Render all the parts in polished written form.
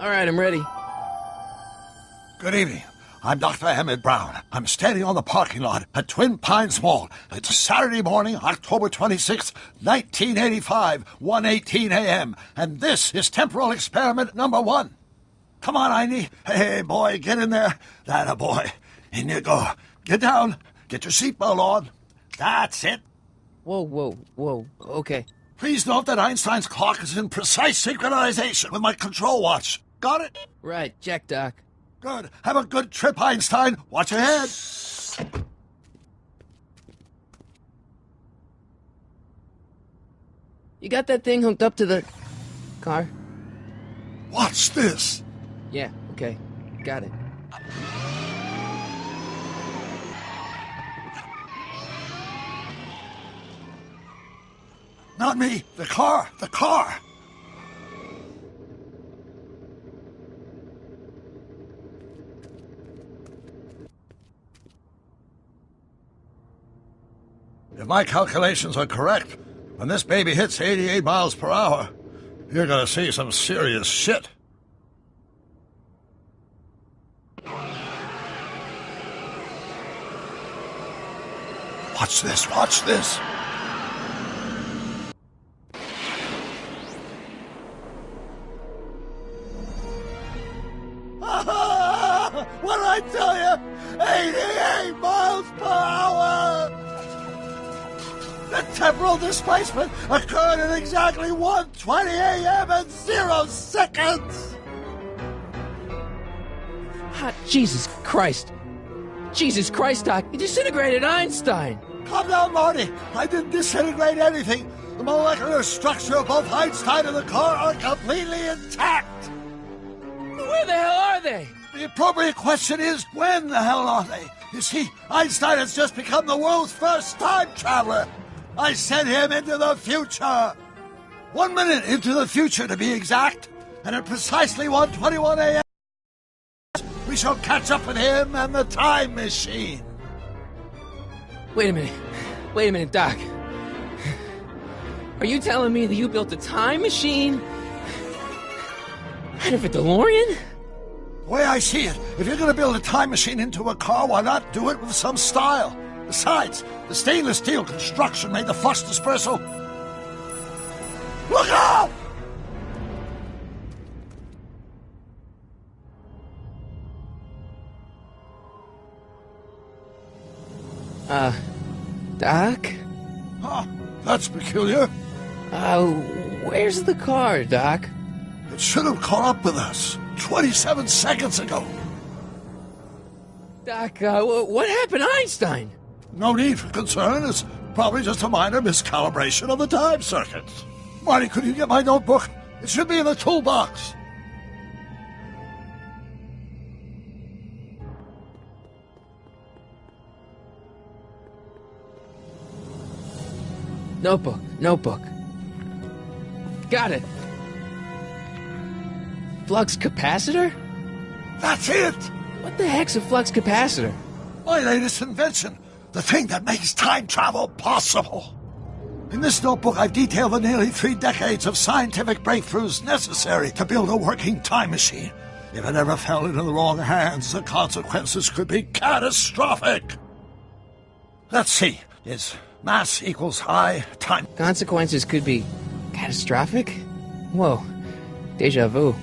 All right, I'm ready. Good evening. I'm Dr. Emmett Brown. I'm standing on the parking lot at Twin Pines Mall. It's Saturday morning, October 26th, 1985, 1:18 a.m., and this is temporal experiment number 1. Come on, Einie. Hey, boy, get in there. That a boy. In you go. Get down. Get your seatbelt on. That's it. Whoa. Okay. Please note that Einstein's clock is in precise synchronization with my control watch. Got it? Right, check, Doc. Good. Have a good trip, Einstein. Watch your head. You got that thing hooked up to the car? Watch this. Yeah, okay. Got it. Not me. The car. The car. If my calculations are correct, when this baby hits 88 miles per hour, you're gonna see some serious shit. Watch this, watch this. What did I tell you? 88 miles per hour! The temporal displacement occurred at exactly 1:20 a.m. and 0 seconds! Jesus Christ. Jesus Christ, Doc. You disintegrated Einstein. Calm down, Marty. I didn't disintegrate anything. The molecular structure of both Einstein and the car are completely intact. Where the hell are they? The appropriate question is, when the hell are they? You see, Einstein has just become the world's first time traveler. I sent him into the future. 1 minute into the future, to be exact. And at precisely 1:21 a.m., we shall catch up with him and the time machine. Wait a minute, Doc. Are you telling me that you built a time machine out of a DeLorean? The way I see it, if you're going to build a time machine into a car, why not do it with some style? Besides, the stainless steel construction made the flux dispersal. Look out! Doc? Huh, that's peculiar. Where's the car, Doc? It should have caught up with us 27 seconds ago. Doc, what happened to Einstein? No need for concern. It's probably just a minor miscalibration of the time circuits. Marty, could you get my notebook? It should be in the toolbox. Notebook. Got it. Flux capacitor? That's it! What the heck's a flux capacitor? My latest invention. The thing that makes time travel possible. In this notebook, I've detailed the nearly 3 decades of scientific breakthroughs necessary to build a working time machine. If it ever fell into the wrong hands, the consequences could be catastrophic. Let's see. Is mass equals I time... Consequences could be catastrophic? Whoa. Deja vu.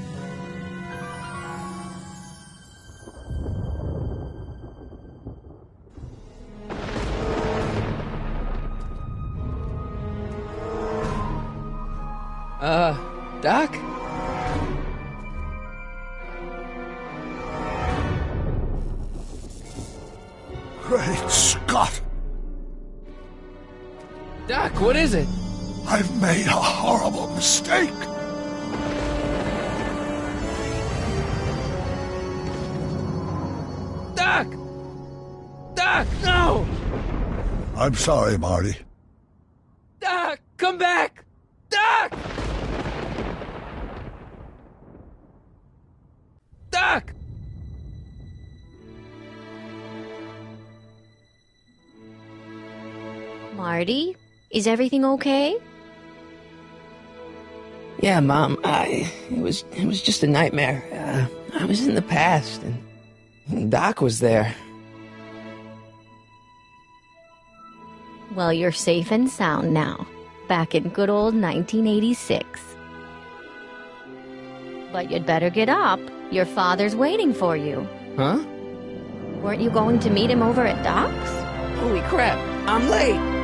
Doc? Great Scott! Doc, what is it? I've made a horrible mistake! Doc! Doc, no! I'm sorry, Marty. Doc, come back! Doc! Doc! Marty, is everything okay? Yeah. Yeah, Mom, it was just a nightmare. I was in the past, and Doc was there. Well, you're safe and sound now, back in good old 1986. But you'd better get up. Your father's waiting for you. Huh? Weren't you going to meet him over at Doc's? Holy crap, I'm late!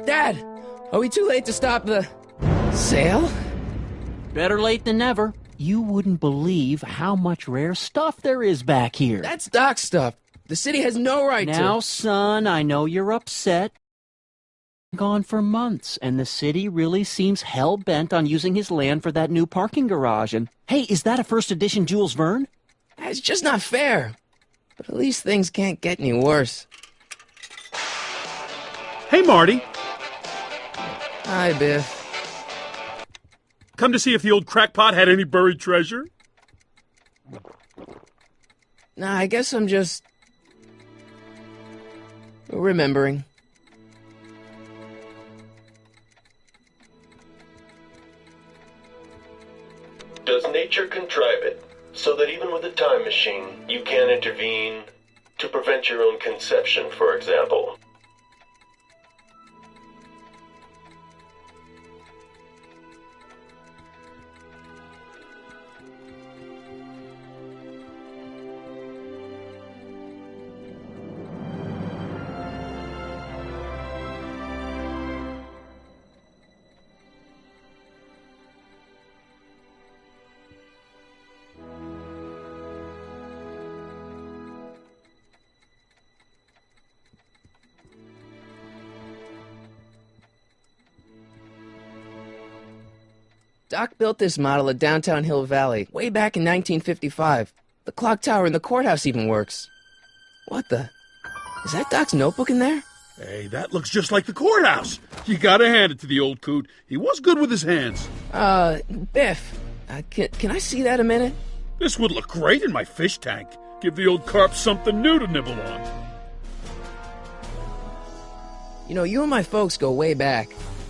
Dad, are we too late to stop the sale? Better late than never. You wouldn't believe how much rare stuff there is back here. That's Doc's stuff. The city has no right to... Now, son, I know you're upset. Gone for months, and the city really seems hell-bent on using his land for that new parking garage. And, hey, is that a first edition Jules Verne? It's just not fair. But at least things can't get any worse. Hey, Marty. Hi, Biff. Come to see if the old crackpot had any buried treasure? Nah, I guess I'm just... remembering. Does nature contrive it so that even with a time machine, you can intervene to prevent your own conception, for example? Doc built this model at downtown Hill Valley way back in 1955. The clock tower in the courthouse even works. What the? Is that Doc's notebook in there? Hey, that looks just like the courthouse. You gotta hand it to the old coot. He was good with his hands. Biff, can I see that a minute? This would look great in my fish tank. Give the old carp something new to nibble on. You know, you and my folks go way back.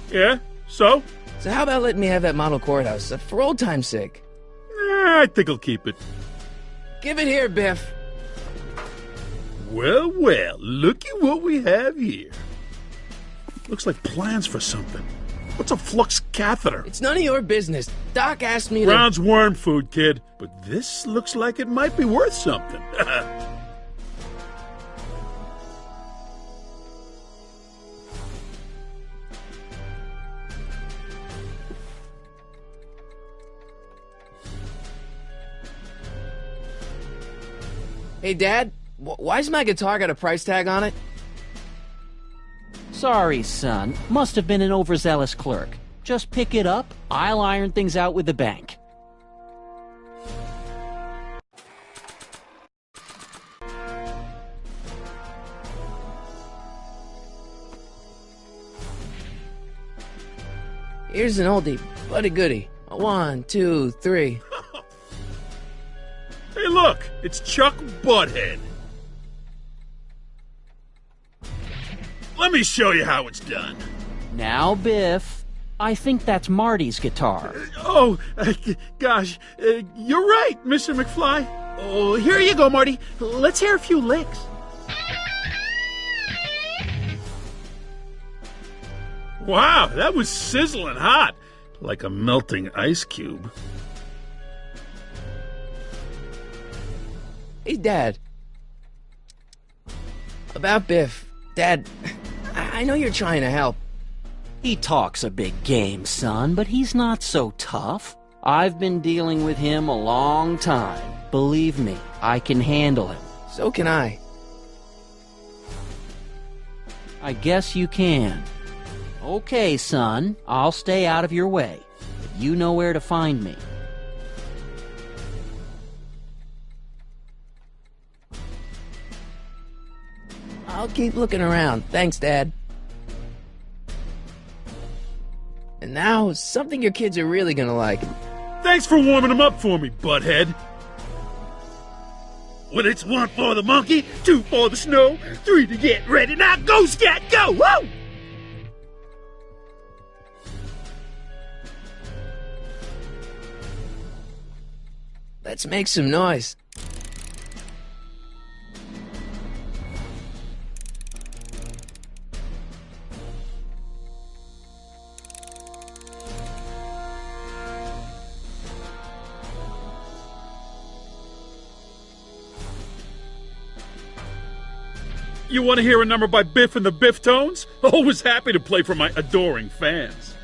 Yeah? So? So how about letting me have that model courthouse, for old time's sake? I think I'll keep it. Give it here, Biff. Well, well, looky what we have here. Looks like plans for something. What's a flux catheter? It's none of your business. Doc asked me to... Brown's worm food, kid. But this looks like it might be worth something. Hey, Dad, why's my guitar got a price tag on it? Sorry, son. Must have been an overzealous clerk. Just pick it up. I'll iron things out with the bank. Here's an oldie, but a goodie. 1, 2, 3. Hey, look! It's Chuck Butthead. Let me show you how it's done. Now, Biff. I think that's Marty's guitar. Oh, gosh. You're right, Mr. McFly. Oh, here you go, Marty. Let's hear a few licks. Wow, that was sizzling hot. Like a melting ice cube. Hey, Dad. About Biff. Dad, I know you're trying to help. He talks a big game, son, but he's not so tough. I've been dealing with him a long time. Believe me, I can handle him. So can I. I guess you can. Okay, son, I'll stay out of your way. But you know where to find me. I'll keep looking around. Thanks, Dad. And now, something your kids are really gonna like. Thanks for warming them up for me, butthead. When it's 1 for the monkey, 2 for the snow, 3 to get ready. Now go, Scat, go! Woo! Let's make some noise. You want to hear a number by Biff and the Biff Tones? Always happy to play for my adoring fans.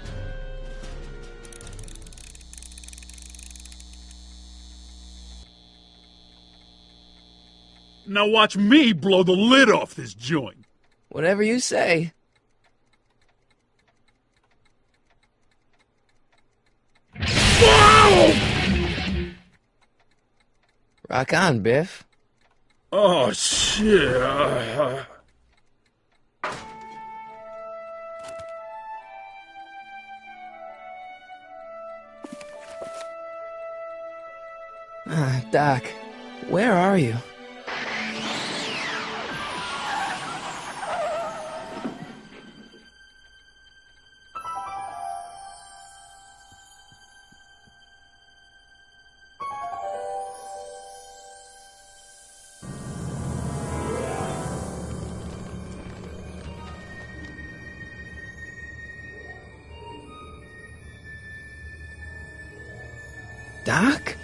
Now watch me blow the lid off this joint. Whatever you say. Whoa! Rock on, Biff. Oh, shit. Doc, where are you? Doc?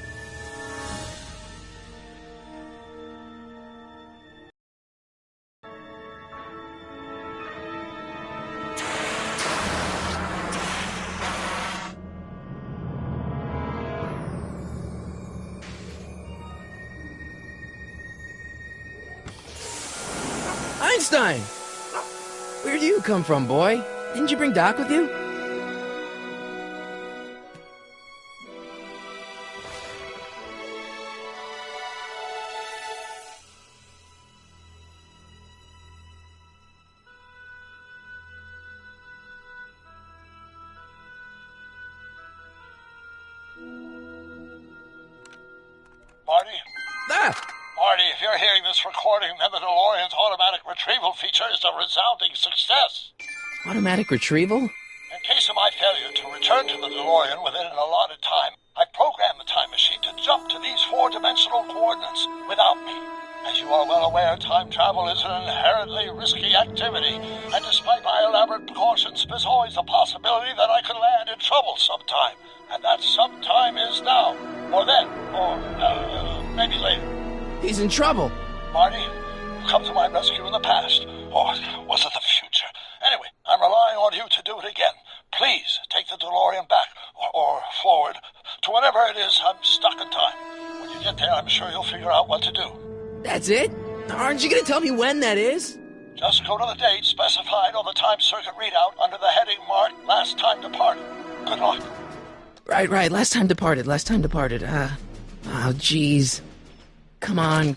Einstein! Where do you come from, boy? Didn't you bring Doc with you? Marty? Ah! Marty, if you're hearing this recording, then the DeLorean's automatic retrieval feature is a resounding success. Automatic retrieval? In case of my failure to return to the DeLorean within an allotted time, I programmed the time machine to jump to these 4-dimensional coordinates without me. As you are well aware, time travel is an inherently risky activity, and despite my elaborate precautions, there's always a possibility that I could land in trouble sometime, and that sometime is now, or then, or maybe later. He's in trouble. Marty, you come to my rescue in the past, or was it the future? Anyway, I'm relying on you to do it again. Please take the DeLorean back, or forward, to whenever it is I'm stuck in time. When you get there, I'm sure you'll figure out what to do. That's it? Aren't you gonna tell me when that is? Just go to the date specified on the time circuit readout under the heading marked Last Time Departed. Good luck. Right. Last time departed. Oh, jeez. Come on.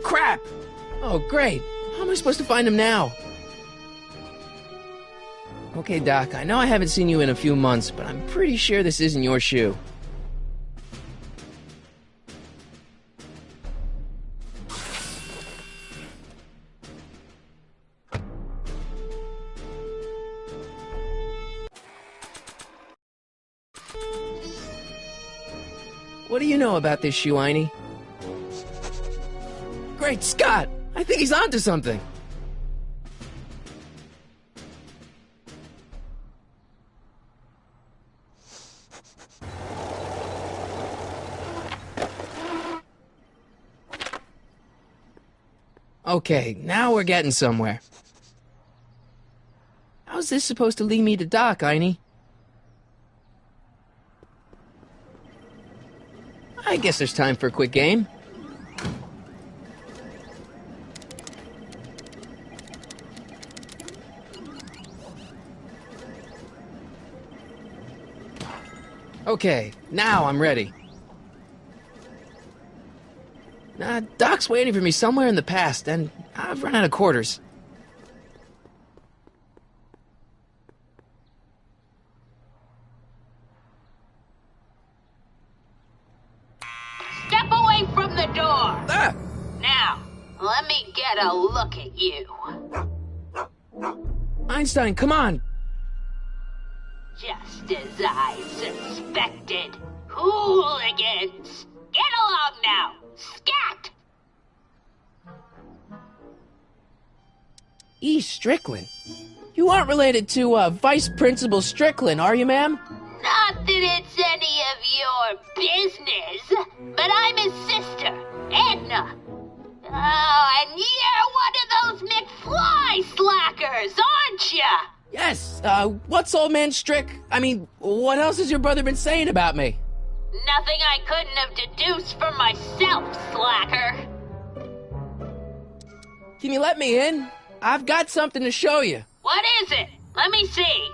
Crap! Oh, great. How am I supposed to find him now? Okay, Doc, I know I haven't seen you in a few months, but I'm pretty sure this isn't your shoe. What do you know about this shoe, Einie? Great Scott! I think he's onto something. Okay, now we're getting somewhere. How's this supposed to lead me to Doc, Einie? I guess there's time for a quick game. Okay, now I'm ready. Doc's waiting for me somewhere in the past, and I've run out of quarters. Step away from the door! Ah! Now, let me get a look at you. Einstein, come on! Just as I suspected. Hooligans! Get along now! Scat! E. Strickland? You aren't related to, Vice Principal Strickland, are you, ma'am? Not that it's any of your business, but I'm his sister, Edna. Oh, and you're one of those McFly slackers, aren't you? Yes, what's old man what else has your brother been saying about me? Nothing I couldn't have deduced for myself, slacker. Can you let me in? I've got something to show you. What is it? Let me see.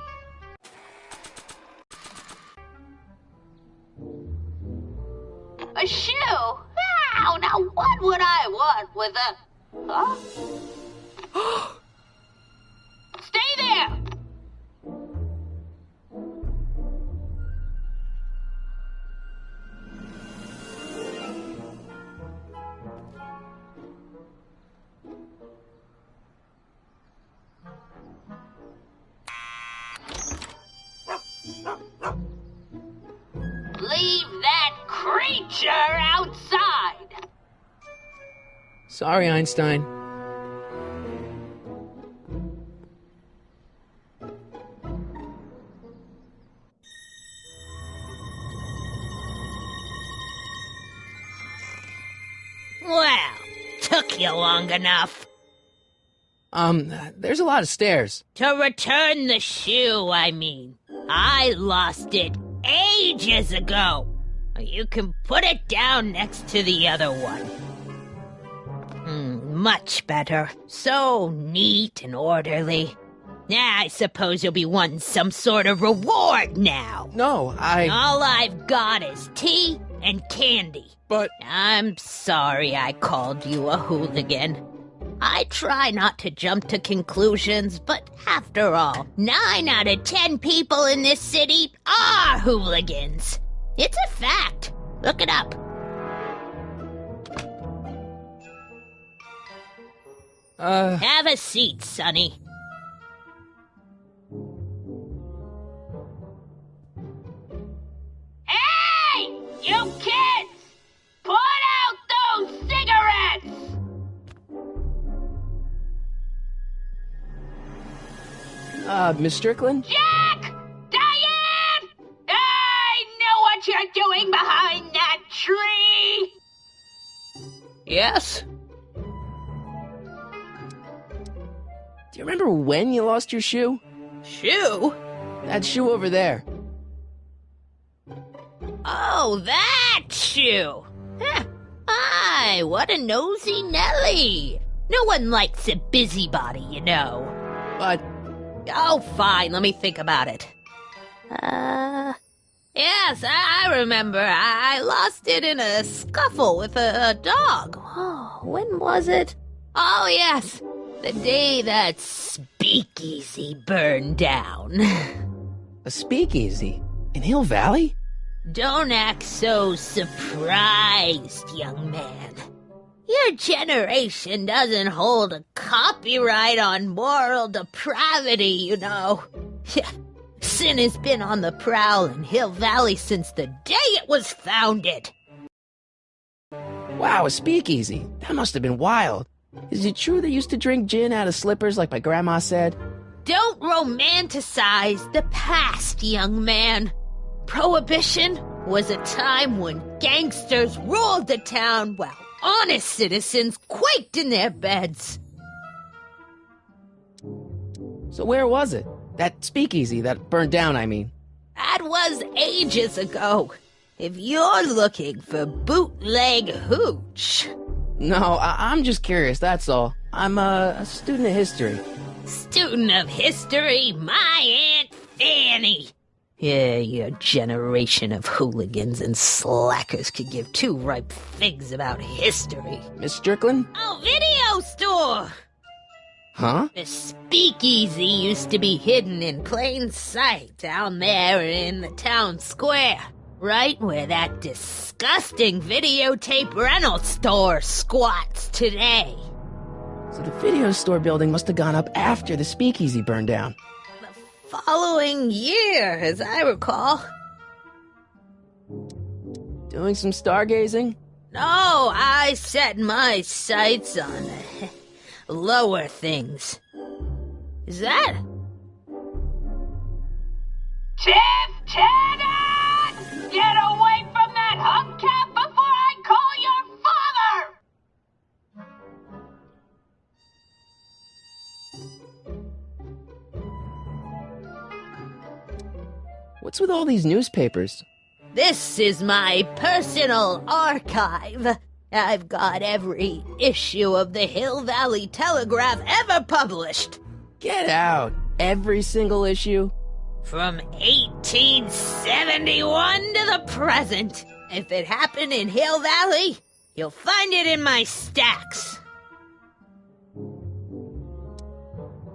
A shoe? Wow, now what would I want with a... Huh? Stay there! Leave that creature outside! Sorry, Einstein. Well, took you long enough. There's a lot of stairs. To return the shoe, I mean. I lost it ages ago. You can put it down next to the other one. Much better. So neat and orderly. I suppose you'll be wanting some sort of reward now. No, All I've got is tea and candy. But... I'm sorry I called you a hooligan. I try not to jump to conclusions, but after all, 9 out of 10 people in this city are hooligans. It's a fact. Look it up. Have a seat, Sonny. Hey! You kids! Put out those cigarettes! Miss Strickland? Jack! Diane! I know what you're doing behind that tree! Yes? Do you remember when you lost your shoe? Shoe? That shoe over there. Oh, that shoe! Huh. Aye, what a nosy Nelly! No one likes a busybody, you know. But... Oh, fine, let me think about it. Yes, I remember. I lost it in a scuffle with a dog. Oh, when was it? Oh, yes, the day that speakeasy burned down. A speakeasy? In Hill Valley? Don't act so surprised, young man. Your generation doesn't hold a copyright on moral depravity, you know. Sin has been on the prowl in Hill Valley since the day it was founded. Wow, a speakeasy. That must have been wild. Is it true they used to drink gin out of slippers like my grandma said? Don't romanticize the past, young man. Prohibition was a time when gangsters ruled the town while honest citizens quaked in their beds. So where was it? That speakeasy that burned down, I mean. That was ages ago. If you're looking for bootleg hooch. No, I'm just curious, that's all. I'm a student of history. Student of history, my Aunt Fanny. Yeah, your generation of hooligans and slackers could give two ripe figs about history. Miss Strickland? Oh, video store! Huh? The speakeasy used to be hidden in plain sight down there in the town square. Right where that disgusting videotape rental store squats today. So the video store building must have gone up after the speakeasy burned down. The following year, as I recall. Doing some stargazing? No, I set my sights on lower things. Is that? Tenant! Get away from that hubcap before I call your father! What's with all these newspapers? This is my personal archive. I've got every issue of the Hill Valley Telegraph ever published. Get out! Every single issue? From 1871 to the present. If it happened in Hill Valley, you'll find it in my stacks.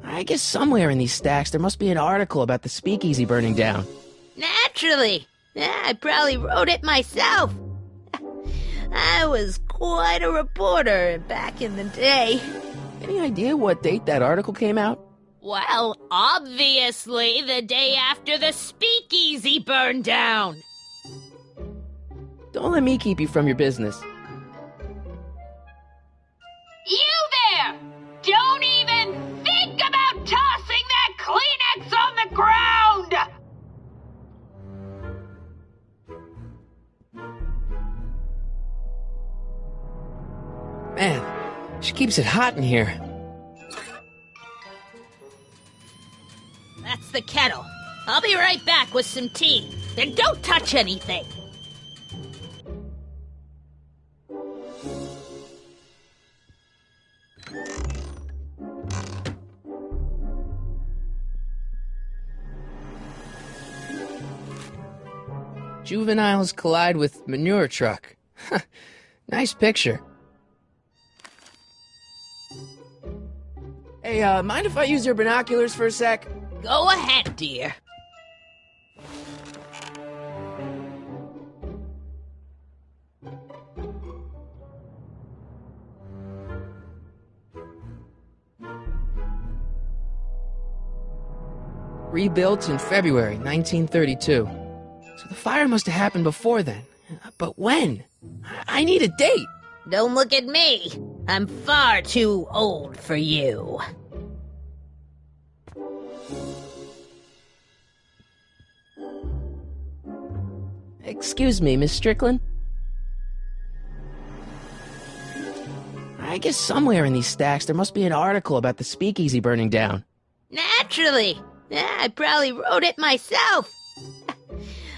I guess somewhere in these stacks there must be an article about the speakeasy burning down. Naturally. I probably wrote it myself. I was quite a reporter back in the day. Any idea what date that article came out? Well, obviously the day after the speakeasy burned down. Don't let me keep you from your business. You there! Don't even think about tossing that Kleenex on the ground! Man, she keeps it hot in here. That's the kettle. I'll be right back with some tea. And don't touch anything. Juveniles collide with manure truck. Nice picture. Hey, mind if I use your binoculars for a sec? Go ahead, dear. Rebuilt in February 1932. So the fire must have happened before then. But when? I need a date. Don't look at me. I'm far too old for you. Excuse me, Miss Strickland? I guess somewhere in these stacks there must be an article about the speakeasy burning down. Naturally. I probably wrote it myself.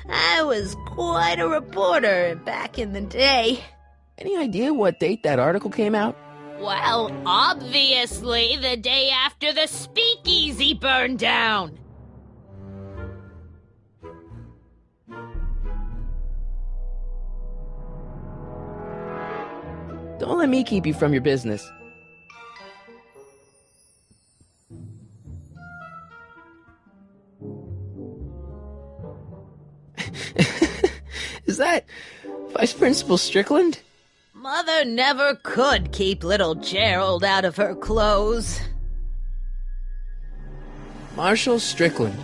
I was quite a reporter back in the day. Any idea what date that article came out? Well, obviously the day after the speakeasy burned down. Don't let me keep you from your business. Is that Vice Principal Strickland? Mother never could keep little Gerald out of her clothes. Marshal Strickland.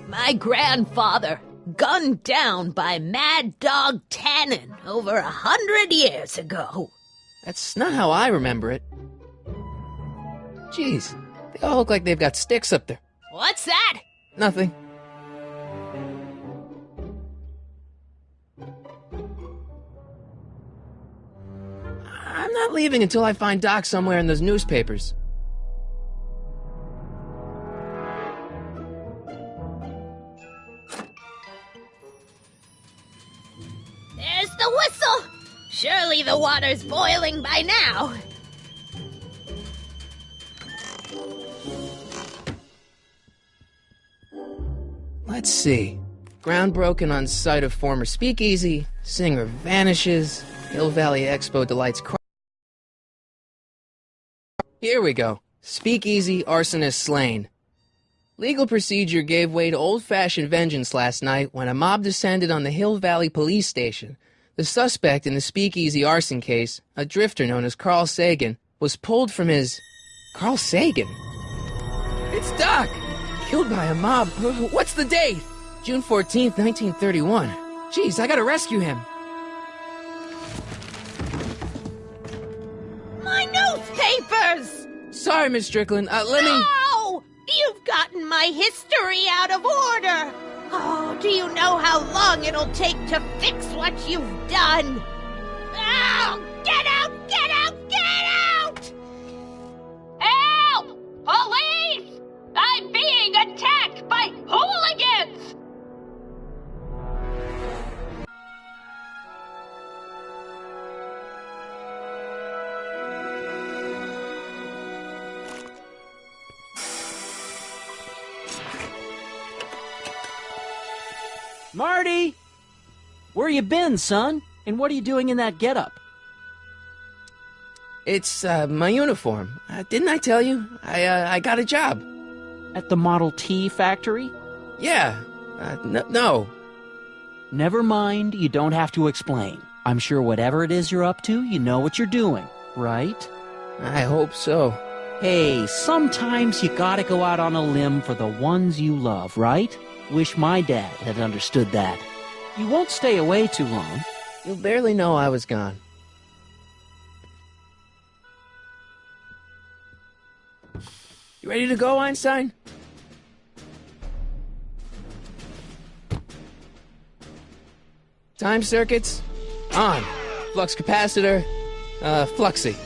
My grandfather, gunned down by Mad Dog Tannen over 100 years ago. That's not how I remember it. Jeez, they all look like they've got sticks up there. What's that? Nothing. I'm not leaving until I find Doc somewhere in those newspapers. There's the whistle! Surely the water's boiling by now. Let's see. Ground broken on site of former speakeasy. Singer vanishes. Hill Valley Expo delights. Here we go. Speakeasy arsonist slain. Legal procedure gave way to old-fashioned vengeance last night when a mob descended on the Hill Valley Police Station. The suspect in the speakeasy arson case, a drifter known as Carl Sagan, was pulled from his... Carl Sagan? It's Doc! Killed by a mob. What's the date? June 14th, 1931. Jeez, I gotta rescue him. My newspapers! Sorry, Miss Strickland. Let me... No! You've gotten my history out of order! Oh, do you know how long it'll take to fix what you've done? Oh, get out! Get out! Get out! Help! Police! I'm being attacked by hooligans! Marty! Where you been, son? And what are you doing in that getup? It's, my uniform. Didn't I tell you? I got a job. At the Model T factory? Yeah. No. Never mind, you don't have to explain. I'm sure whatever it is you're up to, you know what you're doing, right? I hope so. Hey, sometimes you gotta go out on a limb for the ones you love, right? Wish my dad had understood that. You won't stay away too long. You'll barely know I was gone. You ready to go, Einstein? Time circuits? On. Flux capacitor? Fluxy.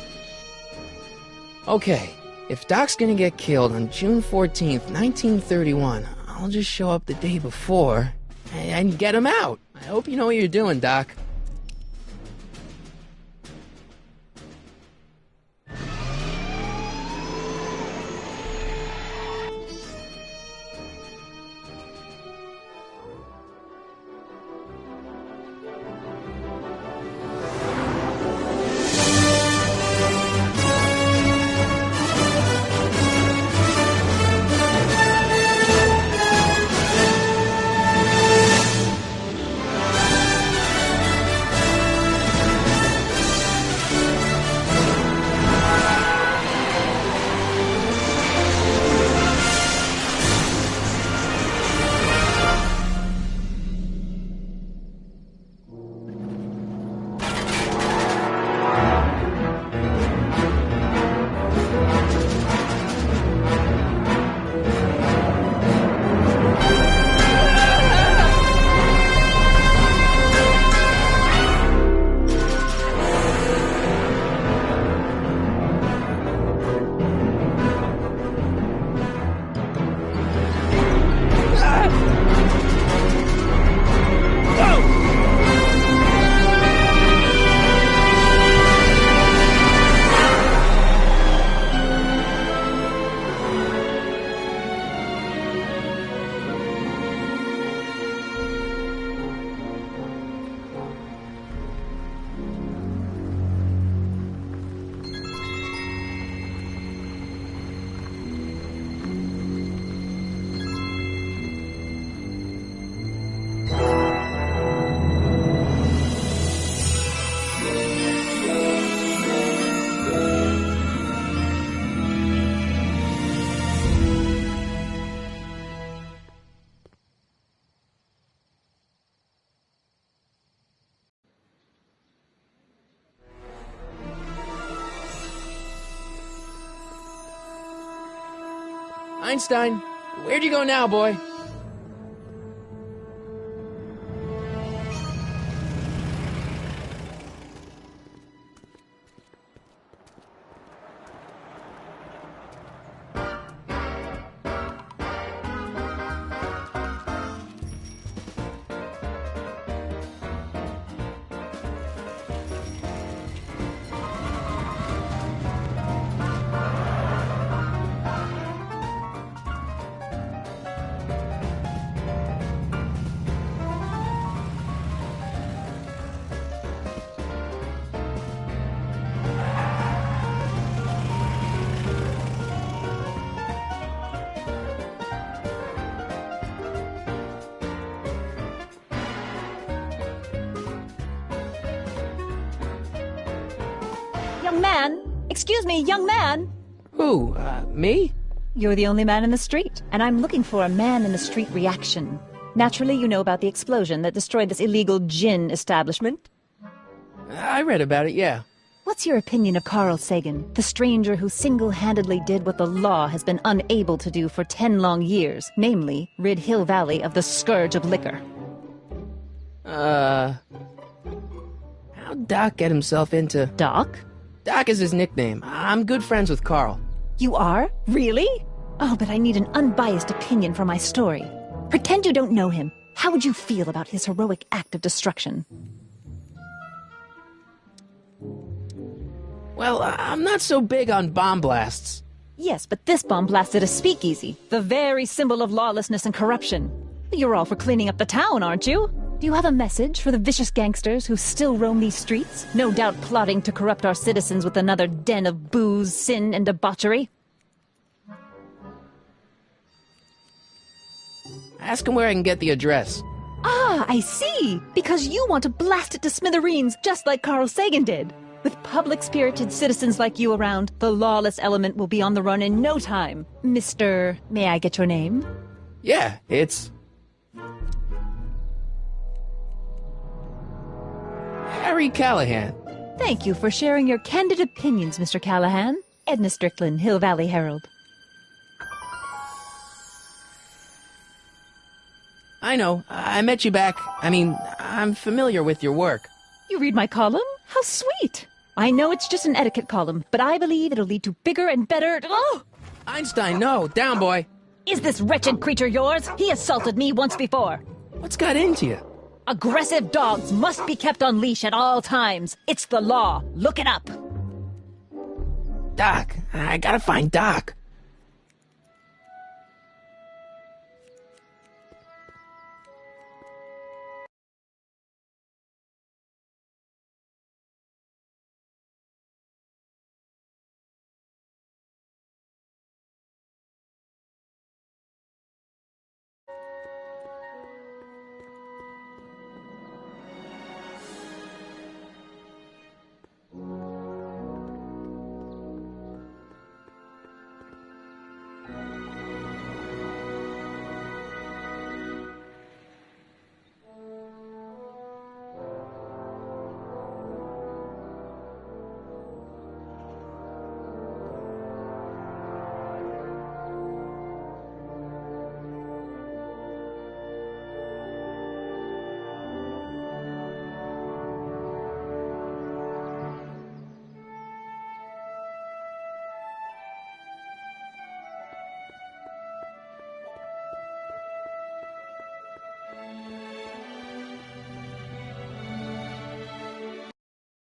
Okay, if Doc's gonna get killed on June 14th, 1931, I'll just show up the day before and get him out. I hope you know what you're doing, Doc. Einstein, where'd you go now, boy? Young man! Excuse me, young man! Who, me? You're the only man in the street, and I'm looking for a man-in-the-street reaction. Naturally, you know about the explosion that destroyed this illegal gin establishment. I read about it, yeah. What's your opinion of Carl Sagan, the stranger who single-handedly did what the law has been unable to do for 10 long years, namely, rid Hill Valley of the scourge of liquor? How'd Doc get himself into... Doc? Doc is his nickname. I'm good friends with Carl. You are? Really? Oh, but I need an unbiased opinion for my story. Pretend you don't know him. How would you feel about his heroic act of destruction? Well, I'm not so big on bomb blasts. Yes, but this bomb blasted a speakeasy, the very symbol of lawlessness and corruption. You're all for cleaning up the town, aren't you? Do you have a message for the vicious gangsters who still roam these streets, no doubt plotting to corrupt our citizens with another den of booze, sin, and debauchery? Ask him where I can get the address. Ah, I see! Because you want to blast it to smithereens, just like Carl Sagan did. With public-spirited citizens like you around, the lawless element will be on the run in no time. Mr. May I get your name? Yeah, it's... Harry Callahan. Thank you for sharing your candid opinions, Mr. Callahan. Edna Strickland, Hill Valley Herald. I know. I met you back. I'm familiar with your work. You read my column? How sweet! I know it's just an etiquette column, but I believe it'll lead to bigger and better... Oh! Einstein, no. Down, boy. Is this wretched creature yours? He assaulted me once before. What's got into you? Aggressive dogs must be kept on leash at all times. It's the law. Look it up. Doc. I gotta find Doc.